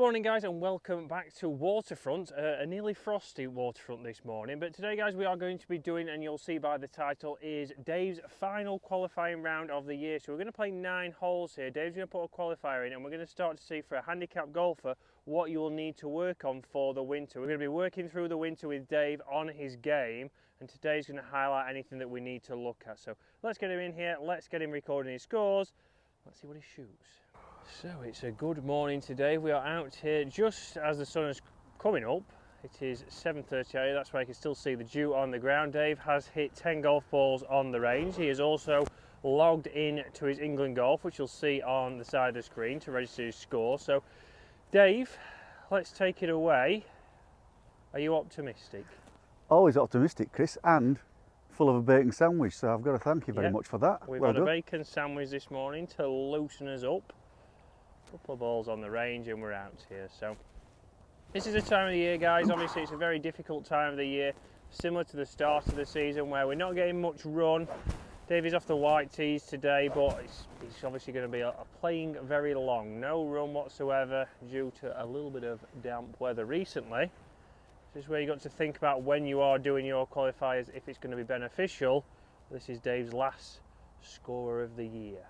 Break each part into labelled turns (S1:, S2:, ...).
S1: morning guys, and welcome back to Waterfront, a nearly frosty waterfront this morning. But today guys, we are going to be doing, and you'll see by the title, is Dave's final qualifying round of the year. So we're going to play 9 holes here. Dave's going to put a qualifier in, and we're going to start to see for a handicap golfer what you will need to work on for the winter. We're going to be working through the winter with Dave on his game, and today's going to highlight anything that we need to look at. So let's get him in here, let's get him recording his scores, let's see what he shoots. So it's a good morning today. We are out here just as the sun is coming up. It is 7:30, that's why you can still see the dew on the ground. Dave has hit 10 golf balls on the range. He is also logged in to his England Golf, which you'll see on the side of the screen to register his score. So Dave, let's take it away. Are you optimistic?
S2: Always optimistic, Chris, and full of a bacon sandwich, so I've got to thank you very much for that.
S1: We've
S2: well
S1: had
S2: done.
S1: A bacon sandwich this morning to loosen us up. Couple of balls on the range and we're out here. So this is the time of the year guys, obviously it's a very difficult time of the year, similar to the start of the season where we're not getting much run. Dave is off the white tees today, but it's obviously going to be playing very long, no run whatsoever due to a little bit of damp weather recently. This is where you got to think about when you are doing your qualifiers if it's going to be beneficial. This is Dave's last scorer of the year.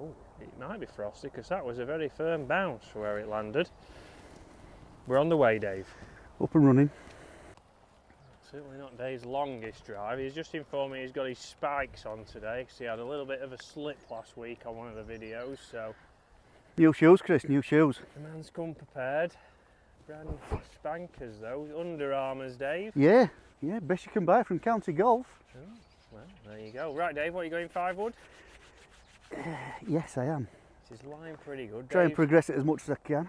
S1: Oh, it might be frosty because that was a very firm bounce for where it landed. We're on the way, Dave.
S2: Up and running.
S1: Certainly not Dave's longest drive. He's just informed me he's got his spikes on today because he had a little bit of a slip last week on one of the videos. So
S2: New shoes, Chris, new shoes.
S1: the man's come prepared. Brand spankers though, Under Armours, Dave.
S2: Yeah, best you can buy from County Golf.
S1: Oh, well, there you go. Right, Dave, what are you going, 5 wood?
S2: Yes, I am.
S1: This is lying pretty good.
S2: Try and progress it as much as I can.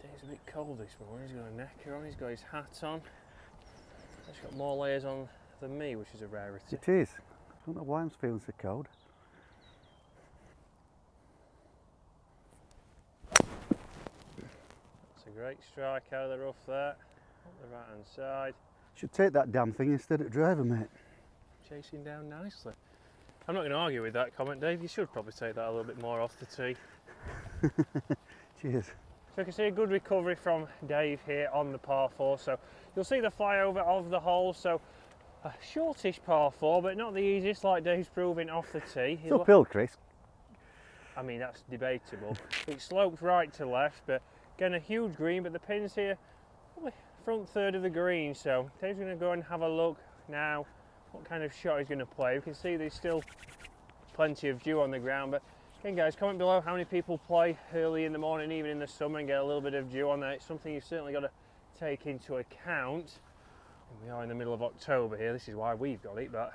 S1: Dave's a bit cold this morning. He's got a necker on, he's got his hat on. He's got more layers on than me, which is a rarity.
S2: It is. I don't know why I'm feeling so cold.
S1: That's a great strike out of the rough there, on the right hand side.
S2: Should take that damn thing instead of driver, mate.
S1: Chasing down nicely. I'm not going to argue with that comment, Dave. You should probably take that a little bit more off the tee.
S2: Cheers.
S1: So you can see a good recovery from Dave here on the par 4. So you'll see the flyover of the hole. So a shortish par 4, but not the easiest like Dave's proving off the tee.
S2: It's uphill, Chris.
S1: I mean, that's debatable. It slopes right to left, but again, a huge green, but the pin's here, probably front third of the green. So Dave's going to go and have a look now what kind of shot he's going to play. We can see there's still plenty of dew on the ground, but again guys, comment below how many people play early in the morning, even in the summer, and get a little bit of dew on there. It's something you've certainly got to take into account. And we are in the middle of October here, this is why we've got it, but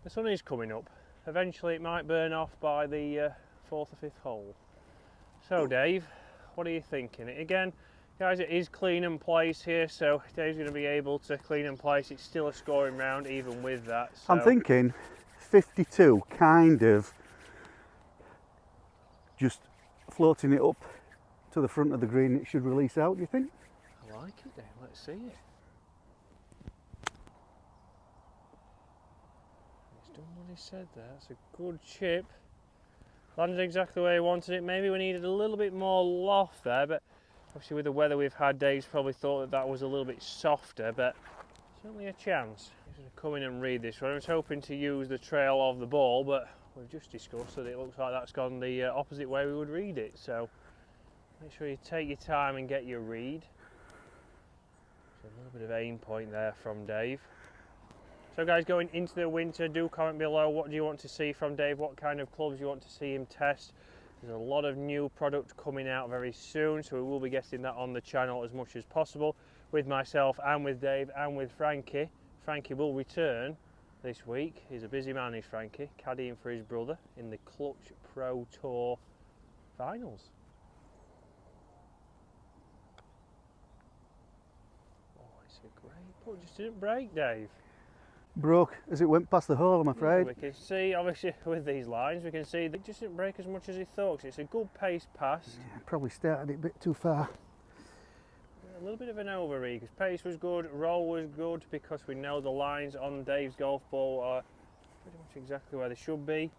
S1: the sun is coming up. Eventually it might burn off by the 4th or 5th hole. So Dave, what are you thinking? Again guys, it is clean and place here, so Dave's going to be able to clean and place. It's still a scoring round even with that. So
S2: I'm thinking 52, kind of just floating it up to the front of the green. It should release out, do you think?
S1: I like it, Dave. Let's see it. He's done what he said there. That's a good chip. Landed exactly where he wanted it. Maybe we needed a little bit more loft there, but obviously with the weather we've had, Dave's probably thought that that was a little bit softer, but certainly a chance. He's going to come in and read this one. I was hoping to use the trail of the ball, but we've just discussed that it looks like that's gone the opposite way we would read it. So make sure you take your time and get your read. So a little bit of aim point there from Dave. So guys, going into the winter, do comment below what do you want to see from Dave, what kind of clubs you want to see him test. There's a lot of new product coming out very soon, so we will be getting that on the channel as much as possible with myself and with Dave and with Frankie. Frankie will return this week. He's a busy man, is Frankie, caddying for his brother in the Clutch Pro Tour finals. Oh, it's a great putt. Just didn't break, Dave.
S2: Broke as it went past the hole, I'm afraid.
S1: We can see, obviously, with these lines, we can see that it just didn't break as much as he thought. It's a good pace pass.
S2: Yeah, probably started it a bit too far.
S1: a little bit of an overread because pace was good, roll was good, because we know the lines on Dave's golf ball are pretty much exactly where they should be.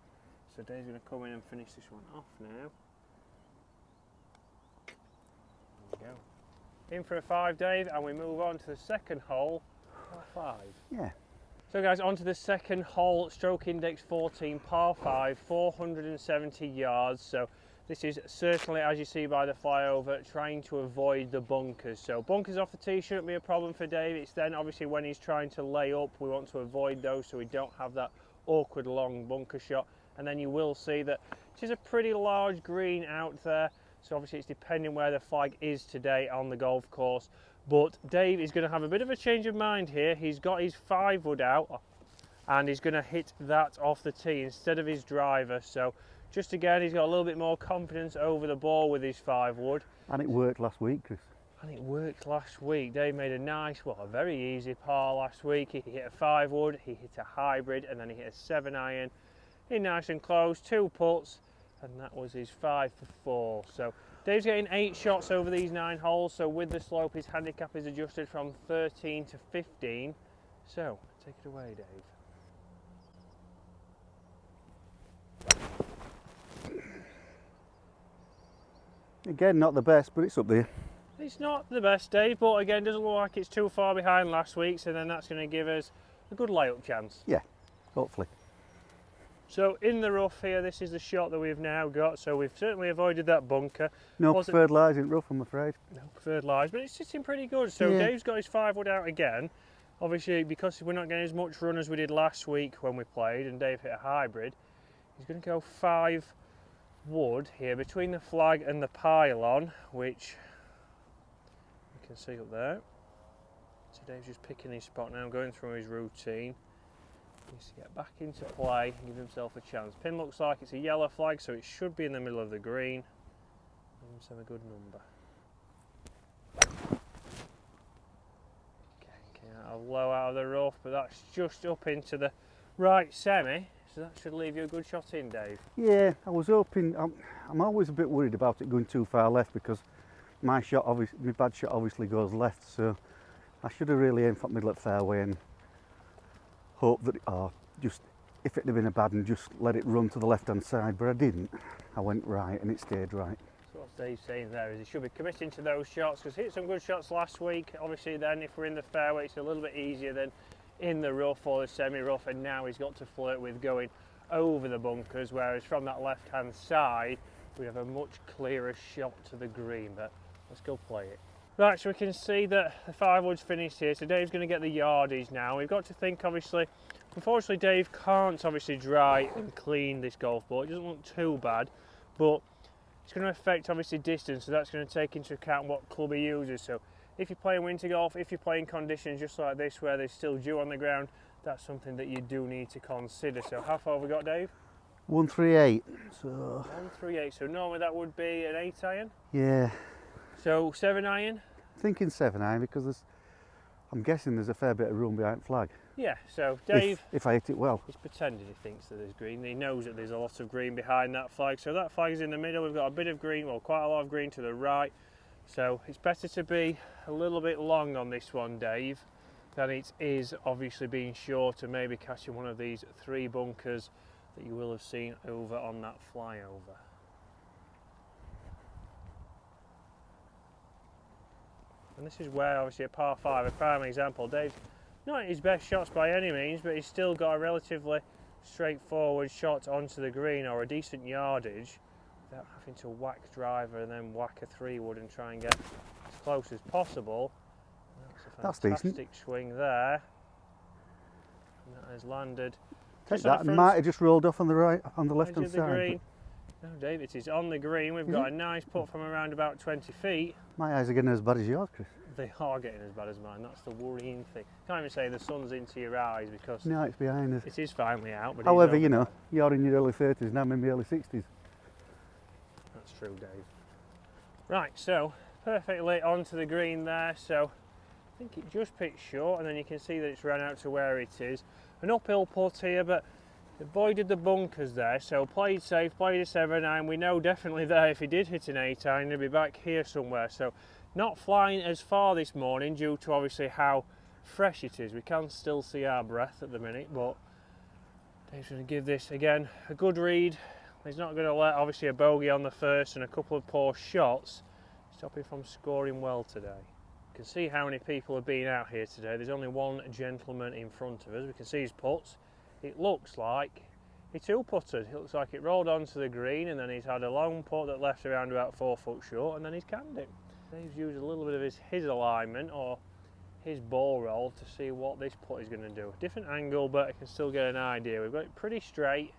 S1: So Dave's going to come in and finish this one off now. There we go. In for a 5, Dave, and we move on to the second hole, par 5.
S2: Yeah.
S1: So guys, on to the second hole, stroke index 14, par 5, 470 yards. So this is certainly, as you see by the flyover, trying to avoid the bunkers. So bunkers off the tee shouldn't be a problem for Dave. It's then obviously when he's trying to lay up, we want to avoid those so we don't have that awkward long bunker shot. And then you will see that it is a pretty large green out there. So obviously it's depending where the flag is today on the golf course. But Dave is going to have a bit of a change of mind here. He's got his 5 wood out and he's going to hit that off the tee instead of his driver. So just again, he's got a little bit more confidence over the ball with his 5 wood. And
S2: it worked last week, Chris.
S1: And it worked last week. Dave made a nice, well, a very easy par last week. He hit a 5 wood, he hit a hybrid, and then he hit a 7 iron. In nice and close, 2 putts, and that was his 5 for 4. So Dave's getting 8 shots over these 9 holes, so with the slope his handicap is adjusted from 13 to 15. So, take it away, Dave.
S2: Again, not the best, but it's up there.
S1: It's not the best, Dave, but again, doesn't look like it's too far behind last week's, and then that's going to give us a good layup chance.
S2: Yeah, hopefully.
S1: So in the rough here, this is the shot that we've now got, so we've certainly avoided that bunker.
S2: No preferred lies in rough, I'm afraid.
S1: No preferred lies, but it's sitting pretty good. So yeah. Dave's got his 5 wood out again. Obviously, because we're not getting as much run as we did last week when we played, and Dave hit a hybrid, he's going to go 5 wood here between the flag and the pylon, which you can see up there. So Dave's just picking his spot now, going through his routine. He needs to get back into play and give himself a chance. Pin looks like it's a yellow flag, so it should be in the middle of the green. Give himself a good number. Okay, low out of the rough, but that's just up into the right semi, so that should leave you a good shot in, Dave.
S2: Yeah, I was hoping. I'm always a bit worried about it going too far left because my bad shot obviously goes left, so I should have really aimed for middle of fairway and hope that, just if it had been a bad one, just let it run to the left hand side, but I didn't. I went right and it stayed right.
S1: So what Dave's saying there is he should be committing to those shots, because he hit some good shots last week. Obviously then if we're in the fairway it's a little bit easier than in the rough or the semi-rough, and now he's got to flirt with going over the bunkers, whereas from that left hand side we have a much clearer shot to the green. But let's go play it. Right, so we can see that the 5 wood's finished here, so Dave's going to get the yardage now. We've got to think, obviously, unfortunately Dave can't obviously dry and clean this golf ball. It doesn't look too bad, but it's going to affect obviously distance, so that's going to take into account what club he uses. So if you're playing winter golf, if you're playing conditions just like this where there's still dew on the ground, that's something that you do need to consider. So how far have we got, Dave?
S2: 138. So
S1: 138, so normally that would be an 8 iron?
S2: Yeah.
S1: So 7 iron?
S2: Thinking 7 iron because I'm guessing there's a fair bit of room behind flag.
S1: Yeah, so Dave,
S2: if I hit it well.
S1: He's pretending he thinks that there's green. He knows that there's a lot of green behind that flag. So that flag is in the middle. We've got a bit of green, well, quite a lot of green to the right. So it's better to be a little bit long on this one, Dave, than it is obviously being short and maybe catching one of these 3 bunkers that you will have seen over on that flyover. And this is where obviously a par 5, a prime example. Dave's not his best shots by any means, but he's still got a relatively straightforward shot onto the green or a decent yardage without having to whack driver and then whack a 3 wood and try and get as close as possible. That's a fantastic swing there. And that has landed.
S2: Take that, might have just rolled off on the right, on the left hand side.
S1: Green. No, Dave, it is on the green. We've got a nice putt from around about 20 feet.
S2: My eyes are getting as bad as yours, Chris.
S1: They are getting as bad as mine. That's the worrying thing. Can't even say the sun's into your eyes because
S2: no, it's behind us.
S1: It is finally out. But
S2: however, you know, you're in your early 30s now. I'm in my early 60s.
S1: That's true, Dave. Right, so perfectly onto the green there. So I think it just pitched short, and then you can see that it's ran out to where it is. An uphill putt here, but avoided the bunkers there, so played safe, played a 7 iron. We know definitely there if he did hit an 8 iron he'd be back here somewhere, so Not flying as far this morning due to obviously how fresh it is. We can still see our breath at the minute, but Dave's going to give this again a good read. He's not going to let obviously a bogey on the first and a couple of poor shots stop him from scoring well today. You can see how many people have been out here today. There's only one gentleman in front of us. We can see his putts. It looks like he two-putted. It looks like it rolled onto the green and then he's had a long putt that left around about 4 foot short and then he's canned it. Dave's used a little bit of his alignment or his ball roll to see what this putt is going to do. Different angle, but I can still get an idea. We've got it pretty straight,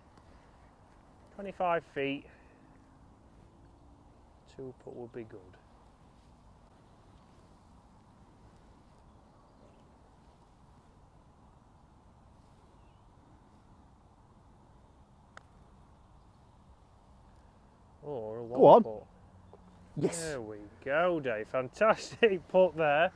S1: 25 feet. Two putt would be good. Or a one
S2: Go on.
S1: putt.
S2: Yes.
S1: There we go, Dave. Fantastic putt there.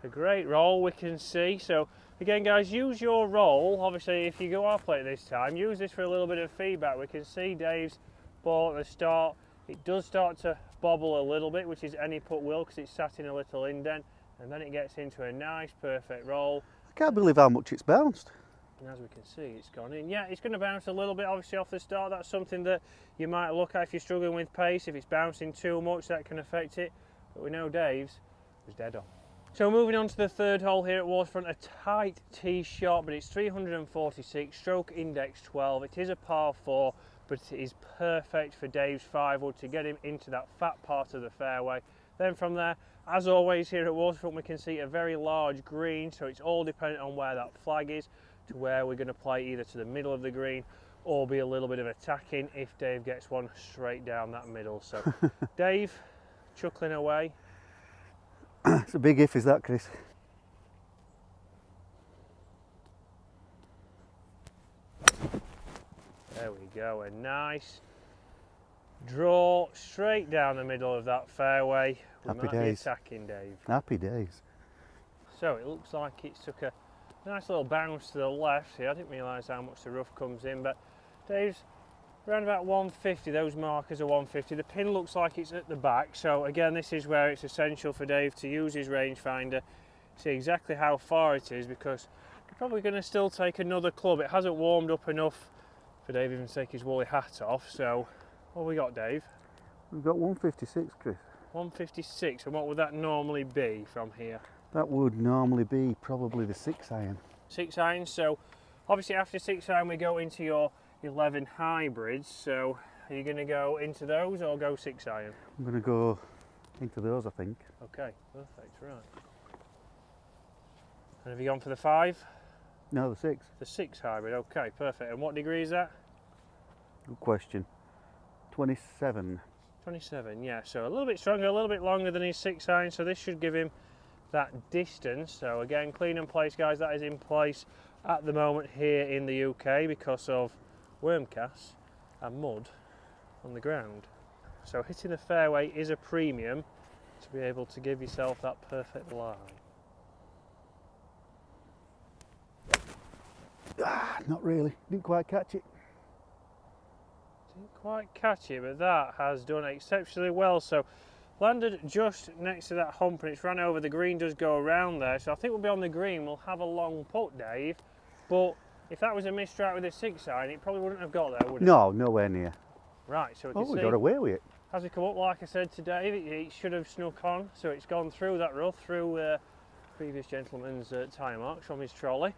S1: A great roll we can see. So again, guys, use your roll. Obviously, if you go off play this time, use this for a little bit of feedback. We can see Dave's ball at the start. It does start to bobble a little bit, which is any putt will, because it's sat in a little indent, and then it gets into a nice, perfect roll.
S2: I can't believe how much it's bounced.
S1: And as we can see, it's gone in. Yeah, it's going to bounce a little bit, obviously, off the start. That's something that you might look at if you're struggling with pace. If it's bouncing too much, that can affect it. But we know Dave's was dead on. So moving on to the third hole here at Waterfront, a tight tee shot, but it's 346, stroke index 12. It is a par 4, but it is perfect for Dave's 5-wood to get him into that fat part of the fairway. Then from there, as always here at Waterfront, we can see a very large green, so it's all dependent on where that flag is, to where we're going to play either to the middle of the green or be a little bit of attacking if Dave gets one straight down that middle. So Dave, chuckling away.
S2: It's a big if, is that, Chris?
S1: There we go, a nice draw straight down the middle of that fairway. We
S2: Happy
S1: might
S2: days.
S1: be attacking Dave.
S2: Happy days.
S1: So it looks like it took a nice little bounce to the left here. I didn't realise how much the rough comes in, but Dave's around about 150, those markers are 150. The pin looks like it's at the back, so again this is where it's essential for Dave to use his rangefinder, see exactly how far it is, because you're probably going to still take another club. It hasn't warmed up enough for Dave even to take his woolly hat off. So what have we got, Dave?
S2: We've got 156, Chris.
S1: 156, and what would that normally be from here?
S2: That would normally be probably the 6 iron.
S1: 6 irons, so obviously after 6 iron we go into your 11 hybrids. So are you going to go into those or go 6 iron?
S2: I'm going to go into those, I think.
S1: Okay, perfect, right. And have you gone for the 5?
S2: No, the 6.
S1: The 6 hybrid, okay, perfect. And what degree is that?
S2: Good question. 27.
S1: 27, yeah, so a little bit stronger, a little bit longer than his 6 iron, so this should give him that distance. So again, clean and place, guys, that is in place at the moment here in the UK because of worm casts and mud on the ground. So hitting the fairway is a premium to be able to give yourself that perfect lie.
S2: Not really. Didn't quite catch it.
S1: Didn't quite catch it, but that has done exceptionally well. So landed just next to that hump and it's ran over. The green does go around there, so I think we'll be on the green. We'll have a long putt, Dave, but if that was a misstrike with a 6 iron, it probably wouldn't have got there, would it?
S2: No, nowhere near.
S1: Right, so we
S2: Oh,
S1: can
S2: we
S1: see
S2: got away with it.
S1: as we come up, like I said to Dave, it should have snuck on, so it's gone through that rough, through previous gentleman's tyre marks from his trolley.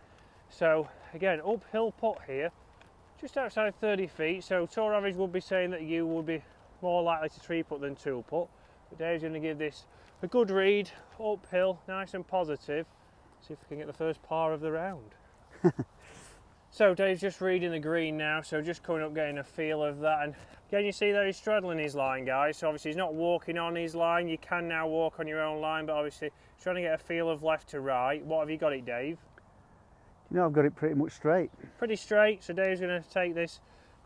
S1: So again, uphill putt here, just outside 30 feet, so tour average would be saying that you would be more likely to 3-putt than 2-putt. But Dave's going to give this a good read, uphill, nice and positive. See if we can get the first par of the round. So Dave's just reading the green now, so just coming up getting a feel of that. And again, you see there he's straddling his line, guys, so obviously he's not walking on his line. You can now walk on your own line, but obviously he's trying to get a feel of left to right. What have you got it, Dave?
S2: You know, I've got it pretty much straight.
S1: Pretty straight, so Dave's going to take this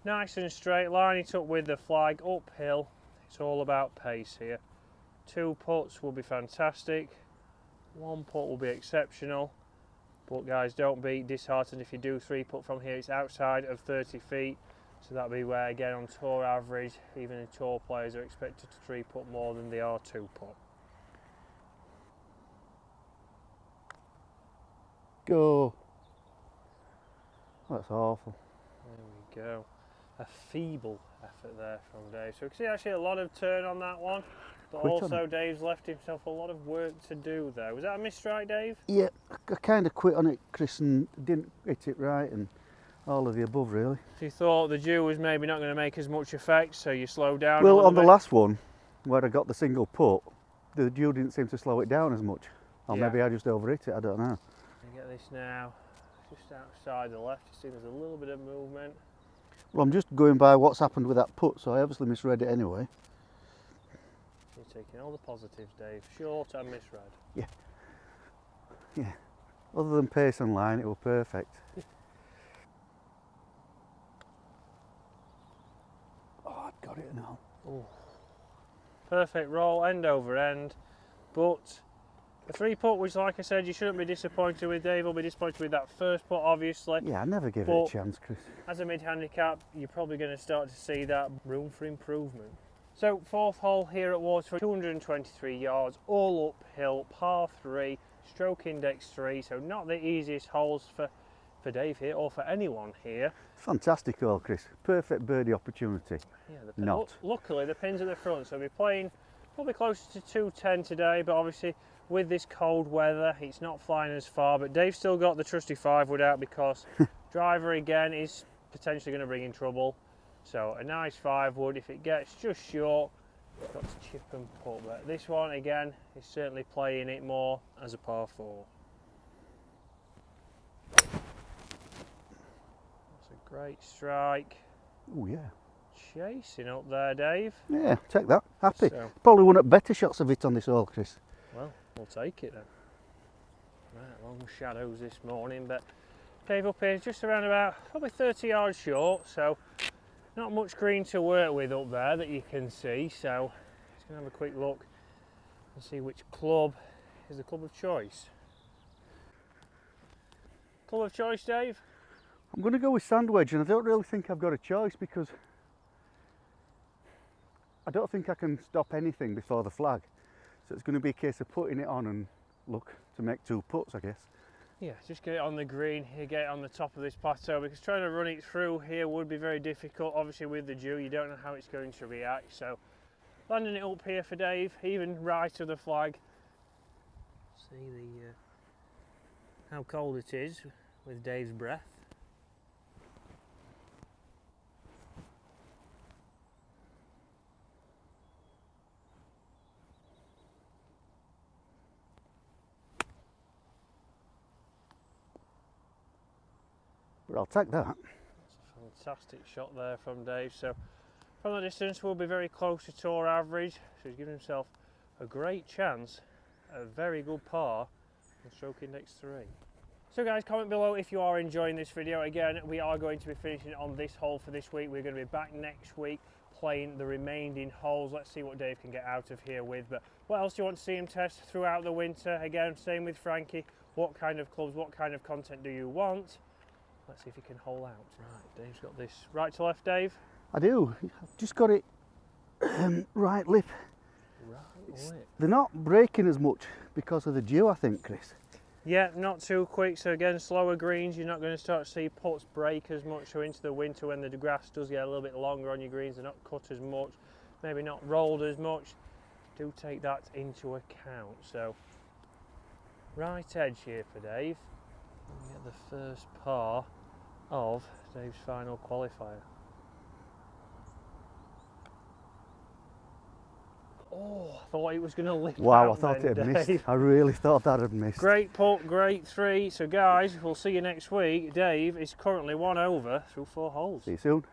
S1: nice and straight, line it up with the flag, uphill. It's all about pace here. 2 putts will be fantastic, 1 putt will be exceptional, but guys, don't be disheartened if you do 3-putt from here. It's outside of 30 feet, so that'll be where, again, on tour average, even the tour players are expected to 3-putt more than they are 2-putt.
S2: go. That's awful.
S1: There we go. A feeble effort there from Dave. So we can see actually a lot of turn on that one, but
S2: Quit on
S1: also Dave's left himself a lot of work to do there. Was that a misstrike, Dave?
S2: Yeah, I kind of quit on it, Chris, and didn't hit it right, and all of the above, really.
S1: So you thought the dew was maybe not going to make as much effect, so you slowed down a
S2: Well,
S1: little
S2: on the
S1: bit?
S2: last one, where I got the single putt, the dew didn't seem to slow it down as much. Or
S1: Yeah.
S2: maybe I just overhit it, I don't know.
S1: You get this now, just outside the left. You see there's a little bit of movement.
S2: Well, I'm just going by what's happened with that putt, so I obviously misread it anyway.
S1: You're taking all the positives, Dave. Short and misread.
S2: Yeah. Other than pace and line, it was perfect. Oh, I've got it now.
S1: Ooh. Perfect roll, end over end, but a 3-putt, which, like I said, you shouldn't be disappointed with. Dave will be disappointed with that first putt, obviously.
S2: Yeah, I never give it
S1: But
S2: a chance, Chris.
S1: as a mid-handicap, you're probably going to start to see that room for improvement. So, 4th hole here at Waterford, 223 yards, all uphill, par 3, stroke index 3, so not the easiest holes for Dave here, or for anyone here.
S2: Fantastic hole, Chris. Perfect birdie opportunity.
S1: Yeah,
S2: Not.
S1: Luckily, the pin's at the front, so we'll be playing probably closer to 210 today, but obviously with this cold weather, it's not flying as far, but Dave's still got the trusty 5-wood out because driver again is potentially going to bring in trouble. So a nice 5-wood, if it gets just short, it's got to chip and putt. But this one again is certainly playing it more as a par 4. That's a great strike.
S2: Oh, yeah.
S1: Chasing up there, Dave.
S2: Yeah, take that. Happy.
S1: So,
S2: Probably one of the better shots of it on this hole, Chris.
S1: well, we'll take it then. Right, long shadows this morning, but Dave up here is just around about probably 30 yards short, so not much green to work with up there that you can see. So just going to have a quick look and see which club is the club of choice. Club of choice, Dave?
S2: I'm going to go with sand wedge, and I don't really think I've got a choice because I don't think I can stop anything before the flag. So it's going to be a case of putting it on and look to make 2 putts, I guess.
S1: Yeah, just get it on the green here, get it on the top of this plateau, because trying to run it through here would be very difficult. Obviously with the dew, you don't know how it's going to react. So landing it up here for Dave, even right of the flag. See how cold it is with Dave's breath.
S2: But I'll take that.
S1: That's a fantastic shot there from Dave. So from the distance, we'll be very close to tour average. So he's given himself a great chance at a very good par on stroke index 3. So guys, comment below if you are enjoying this video. Again, we are going to be finishing on this hole for this week. We're going to be back next week playing the remaining holes. Let's see what Dave can get out of here with. But what else do you want to see him test throughout the winter? Again, same with Frankie. What kind of clubs, what kind of content do you want? Let's see if he can hole out. Right, Dave's got this right to left, Dave.
S2: I do. I've just got it right lip.
S1: Right lip.
S2: They're not breaking as much because of the dew, I think, Chris.
S1: Yeah, not too quick. So again, slower greens. You're not going to start to see putts break as much. So into the winter, when the grass does get a little bit longer on your greens, they're not cut as much, maybe not rolled as much. Do take that into account. So right edge here for Dave. We get the first par of Dave's final qualifier. Oh, I thought it was going to lift
S2: Wow,
S1: out
S2: I thought
S1: then,
S2: it had
S1: Dave.
S2: missed. I really thought that had missed.
S1: Great putt, great 3. So guys, we'll see you next week. Dave is currently 1 over through 4 holes.
S2: See you soon.